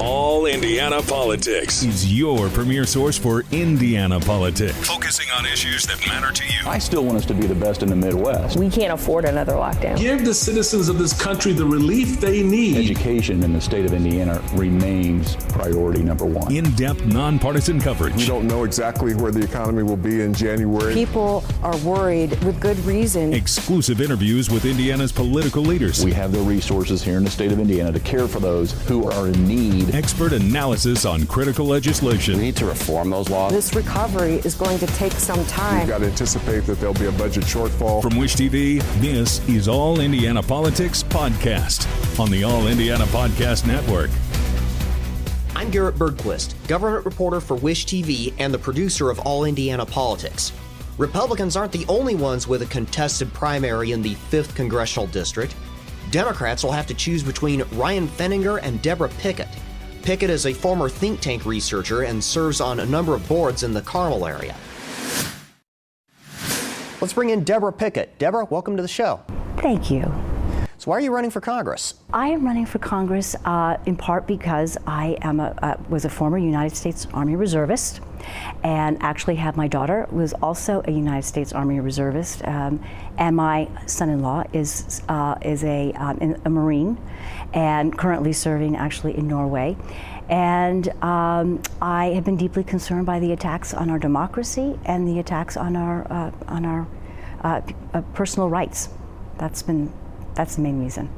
All Indiana Politics is your premier source for Indiana politics, focusing on issues that matter to you. I still want us to be the best in the Midwest. We can't afford another lockdown. Give the citizens of this country the relief they need. Education in the state of Indiana remains priority number one. In-depth, nonpartisan coverage. We don't know exactly where the economy will be in January. People are worried with good reason. Exclusive interviews with Indiana's political leaders. We have the resources here in the state of Indiana to care for those who are in need. Expert analysis on critical legislation. We need to reform those laws. This recovery is going to take some time. We've got to anticipate that there'll be a budget shortfall. From Wish TV, this is All Indiana Politics Podcast on the All Indiana Podcast Network. I'm Garrett Bergquist, government reporter for Wish TV and the producer of All Indiana Politics. Republicans aren't the only ones with a contested primary in the 5th Congressional District. Democrats will have to choose between Ryan Pfenninger and Deborah Pickett. Pickett is a former think tank researcher and serves on a number of boards in the Carmel area. Let's bring in Deborah Pickett. Deborah, welcome to the show. Thank you. So why are you running for Congress? I am running for Congress in part because I am was a former United States Army reservist, and actually have my daughter was also a United States Army reservist, and my son-in-law is a Marine, and currently serving actually in Norway. And I have been deeply concerned by the attacks on our democracy and the attacks on our personal rights. That's the main reason.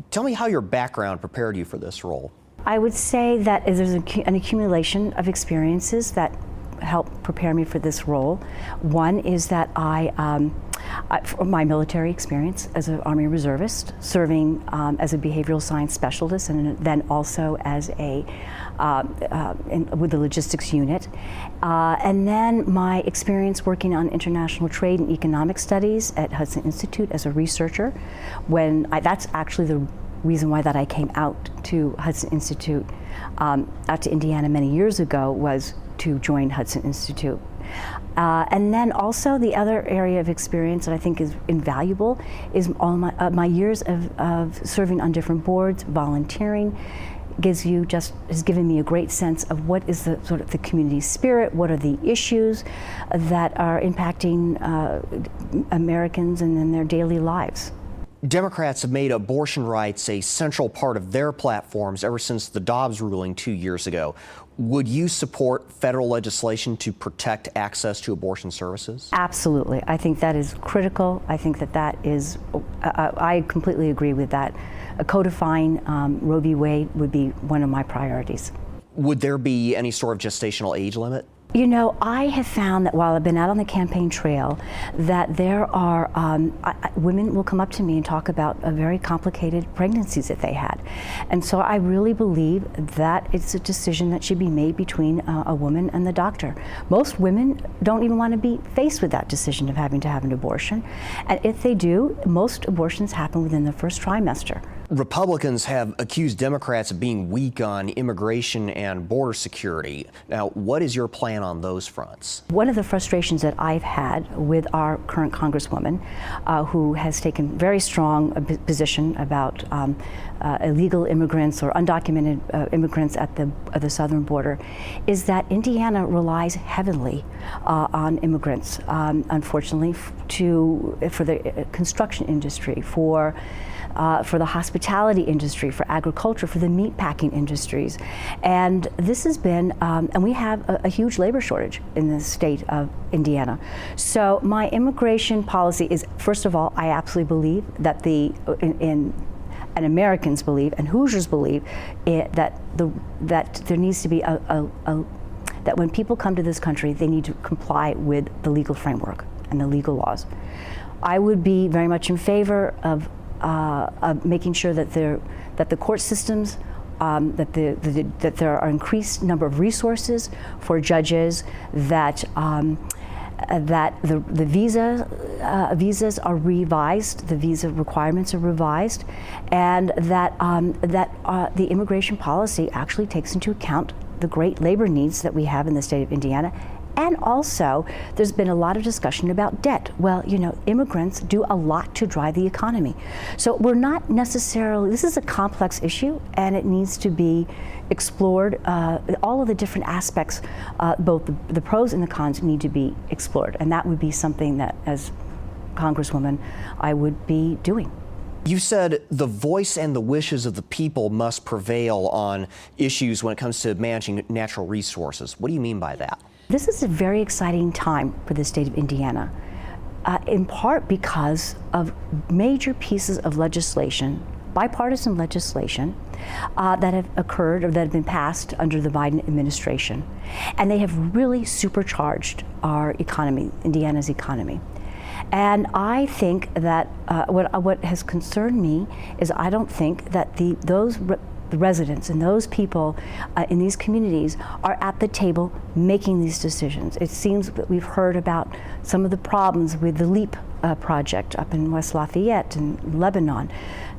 Tell me how your background prepared you for this role. I would say that there's an accumulation of experiences that help prepare me for this role. One is that my military experience as an Army reservist, serving as a behavioral science specialist, and then also as with the logistics unit, and then my experience working on international trade and economic studies at Hudson Institute as a researcher. That's actually the reason why that I came out to Hudson Institute, out to Indiana many years ago, was to join Hudson Institute. And then also the other area of experience that I think is invaluable is all my years of serving on different boards, volunteering, has given me a great sense of what is the sort of the community spirit, what are the issues that are impacting Americans and in their daily lives. Democrats have made abortion rights a central part of their platforms ever since the Dobbs ruling 2 years ago. Would you support federal legislation to protect access to abortion services? Absolutely. I think that is critical. I think that is, I completely agree with that. Codifying Roe v. Wade would be one of my priorities. Would there be any sort of gestational age limit? You know, I have found that while I've been out on the campaign trail, that there are, women will come up to me and talk about very complicated pregnancies that they had. And so I really believe that it's a decision that should be made between a woman and the doctor. Most women don't even want to be faced with that decision of having to have an abortion. And if they do, most abortions happen within the first trimester. Republicans have accused Democrats of being weak on immigration and border security. Now, what is your plan on those fronts? One of the frustrations that I've had with our current Congresswoman, who has taken very strong position about illegal immigrants or undocumented immigrants at the southern border, is that Indiana relies heavily on immigrants, unfortunately, for the construction industry, for the hospitality industry, for agriculture, for the meat packing industries. And this has been, and we have a huge labor shortage in the state of Indiana. So my immigration policy is, first of all, I absolutely believe that and Americans believe, and Hoosiers believe, that there needs to be that when people come to this country, they need to comply with the legal framework and the legal laws. I would be very much in favor of making sure that the court systems, that there are increased number of resources for judges, that the visas are revised, the visa requirements are revised, and that the immigration policy actually takes into account the great labor needs that we have in the state of Indiana And also, there's been a lot of discussion about debt. Well, immigrants do a lot to drive the economy. So we're not necessarily, this is a complex issue, and it needs to be explored. All of the different aspects, both the pros and the cons, need to be explored. And that would be something that, as Congresswoman, I would be doing. You said the voice and the wishes of the people must prevail on issues when it comes to managing natural resources. What do you mean by that? This is a very exciting time for the state of Indiana, in part because of major pieces of legislation, bipartisan legislation, that have occurred or that have been passed under the Biden administration. And they have really supercharged our economy, Indiana's economy. And I think that what has concerned me is I don't think that the residents and those people in these communities are at the table making these decisions. It seems that we've heard about some of the problems with the LEAP project up in West Lafayette and Lebanon.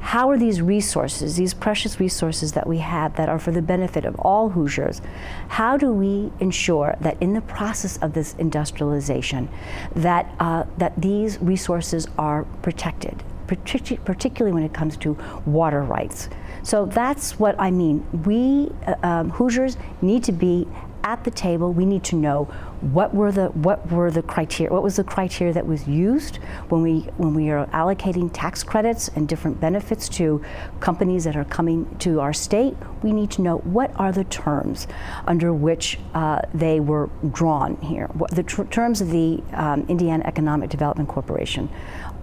How are these resources, these precious resources that we have that are for the benefit of all Hoosiers, how do we ensure that in the process of this industrialization that these resources are protected, particularly when it comes to water rights? So that's what I mean. We Hoosiers need to be at the table. We need to know what were the criteria, what was the criteria that was used when we are allocating tax credits and different benefits to companies that are coming to our state. We need to know what are the terms under which they were drawn here. The terms of the Indiana Economic Development Corporation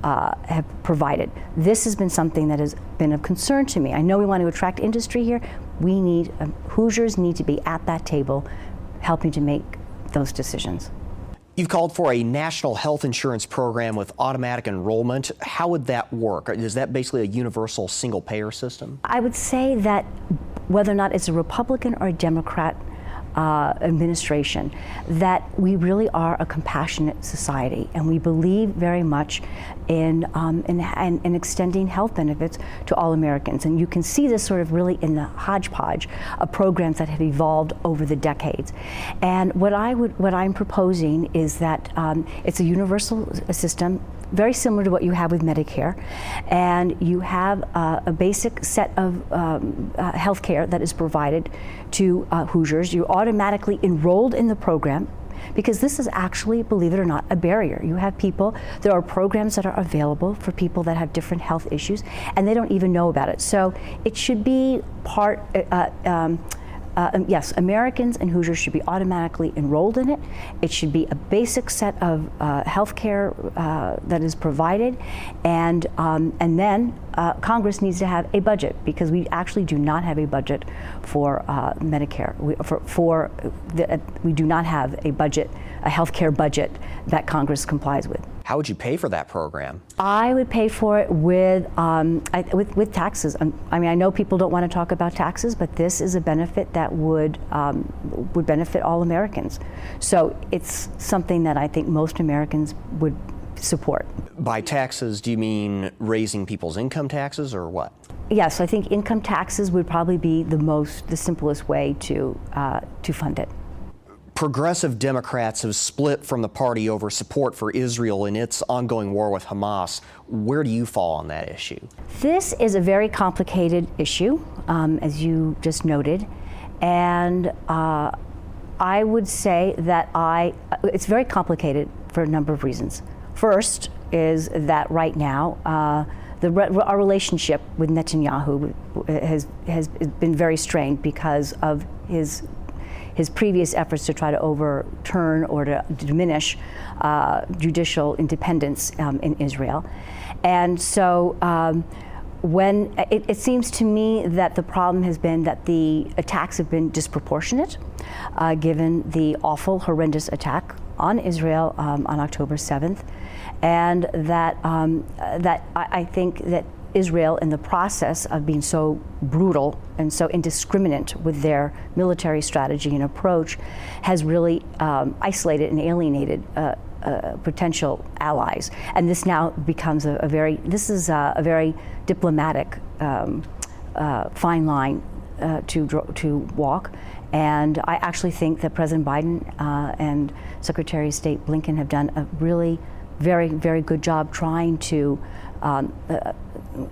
have provided. This has been something that has been of concern to me. I know we want to attract industry here. We need, Hoosiers need to be at that table helping to make those decisions. You've called for a national health insurance program with automatic enrollment. How would that work? Is that basically a universal single payer system? I would say that whether or not it's a Republican or a Democrat administration, that we really are a compassionate society, and we believe very much in extending health benefits to all Americans. And you can see this sort of really in the hodgepodge of programs that have evolved over the decades. And what I'm proposing is that it's a universal system, very similar to what you have with Medicare, and you have a basic set of health care that is provided to Hoosiers. You're automatically enrolled in the program, because this is actually, believe it or not, a barrier. You have people, there are programs that are available for people that have different health issues, and they don't even know about it. So it should be part, yes, Americans and Hoosiers should be automatically enrolled in it. It should be a basic set of health care that is provided, and then Congress needs to have a budget, because we actually do not have a budget for Medicare. We do not have a budget, a health care budget that Congress complies with. How would you pay for that program? I would pay for it with taxes. I mean, I know people don't want to talk about taxes, but this is a benefit that would benefit all Americans. So it's something that I think most Americans would support. By taxes, do you mean raising people's income taxes, or what? Yes, I think income taxes would probably be the simplest way to fund it. Progressive Democrats have split from the party over support for Israel in its ongoing war with Hamas. Where do you fall on that issue? This is a very complicated issue, as you just noted, and I would say that it's very complicated for a number of reasons. First is that right now, our relationship with Netanyahu has been very strained because of his previous efforts to try to overturn or to diminish judicial independence in Israel. And so when it seems to me that the problem has been that the attacks have been disproportionate, given the awful, horrendous attack on Israel on October 7th, and that I think that Israel, in the process of being so brutal and so indiscriminate with their military strategy and approach, has really isolated and alienated potential allies. And this now becomes a very diplomatic fine line to walk. And I actually think that President Biden and Secretary of State Blinken have done a really very, very good job trying to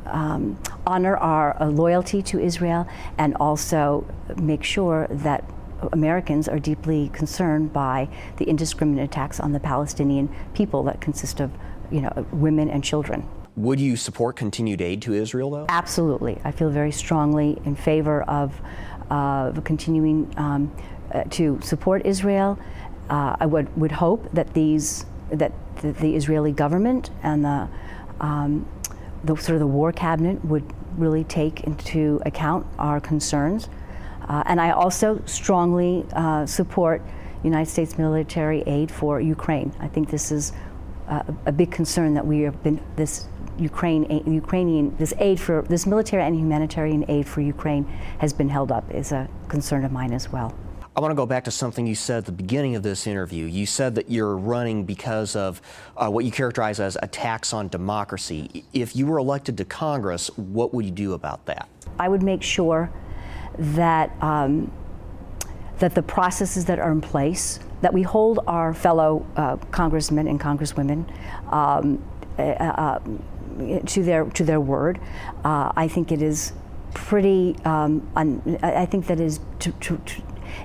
honor our loyalty to Israel and also make sure that Americans are deeply concerned by the indiscriminate attacks on the Palestinian people that consist of, women and children. Would you support continued aid to Israel, though? Absolutely. I feel very strongly in favor of continuing to support Israel. I would hope that the Israeli government and the sort of the war cabinet would really take into account our concerns. And I also strongly support United States military aid for Ukraine. I think this is a big concern that we have been this military and humanitarian aid for Ukraine has been held up is a concern of mine as well. I want to go back to something you said at the beginning of this interview. You said that you're running because of what you characterize as attacks on democracy. If you were elected to Congress, what would you do about that? I would make sure that that the processes that are in place, that we hold our fellow congressmen and congresswomen to their word. I think it is pretty. I think that is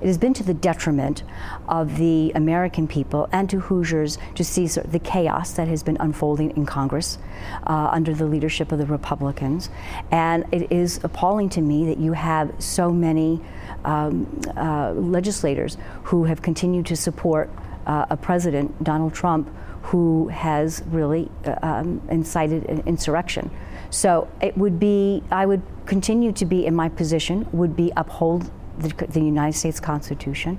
it has been to the detriment of the American people and to Hoosiers to see the chaos that has been unfolding in Congress under the leadership of the Republicans. And it is appalling to me that you have so many legislators who have continued to support a president, Donald Trump, who has really incited an insurrection. So it would be, I would continue to be in my position, would be uphold the United States Constitution,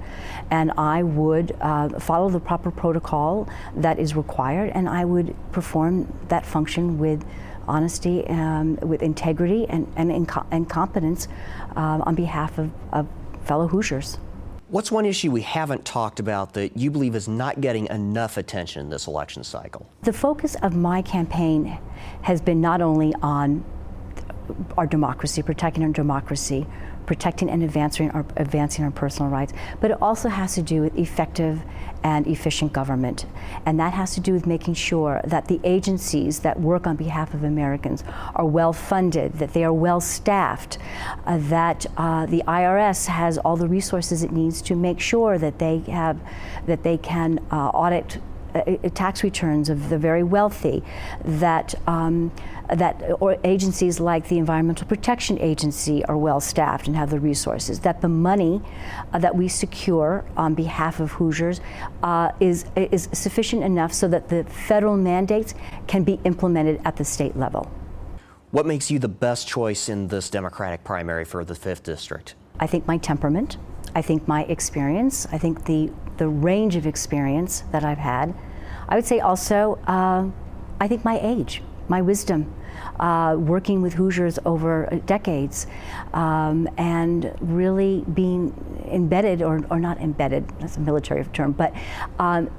and I would follow the proper protocol that is required, and I would perform that function with honesty, with integrity, and competence on behalf of fellow Hoosiers. What's one issue we haven't talked about that you believe is not getting enough attention this election cycle? The focus of my campaign has been not only on our democracy, protecting our democracy, protecting and advancing our personal rights, but it also has to do with effective and efficient government. And that has to do with making sure that the agencies that work on behalf of Americans are well funded, that they are well staffed, that the IRS has all the resources it needs to make sure that they can audit tax returns of the very wealthy, that or agencies like the Environmental Protection Agency are well staffed and have the resources, that the money that we secure on behalf of Hoosiers is sufficient enough so that the federal mandates can be implemented at the state level. What makes you the best choice in this Democratic primary for the 5th District? I think my temperament, I think my experience, I think the range of experience that I've had. I would say also, I think my age, my wisdom, working with Hoosiers over decades, and really being embedded, or not embedded, that's a military term, but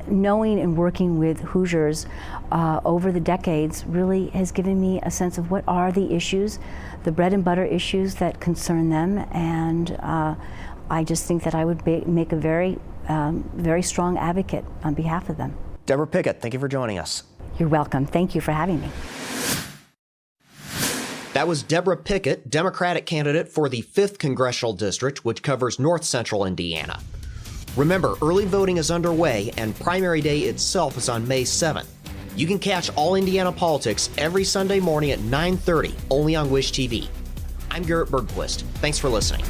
knowing and working with Hoosiers over the decades really has given me a sense of what are the issues, the bread and butter issues that concern them, and I just think that I would make a very strong advocate on behalf of them. Deborah Pickett, thank you for joining us. You're welcome. Thank you for having me. That was Deborah Pickett, Democratic candidate for the 5th Congressional District, which covers north central Indiana. Remember, early voting is underway, and primary day itself is on May 7th. You can catch All Indiana Politics every Sunday morning at 9:30, only on Wish TV. I'm Garrett Bergquist. Thanks for listening.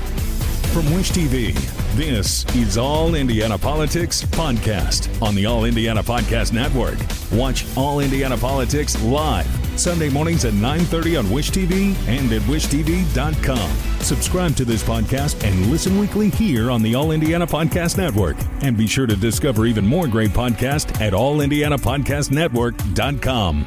From Wish TV, this is All Indiana Politics Podcast on the All Indiana Podcast Network. Watch All Indiana Politics live Sunday mornings at 9:30 on Wish TV and at wishtv.com. Subscribe to this podcast and listen weekly here on the All Indiana Podcast Network. And be sure to discover even more great podcasts at allindianapodcastnetwork.com.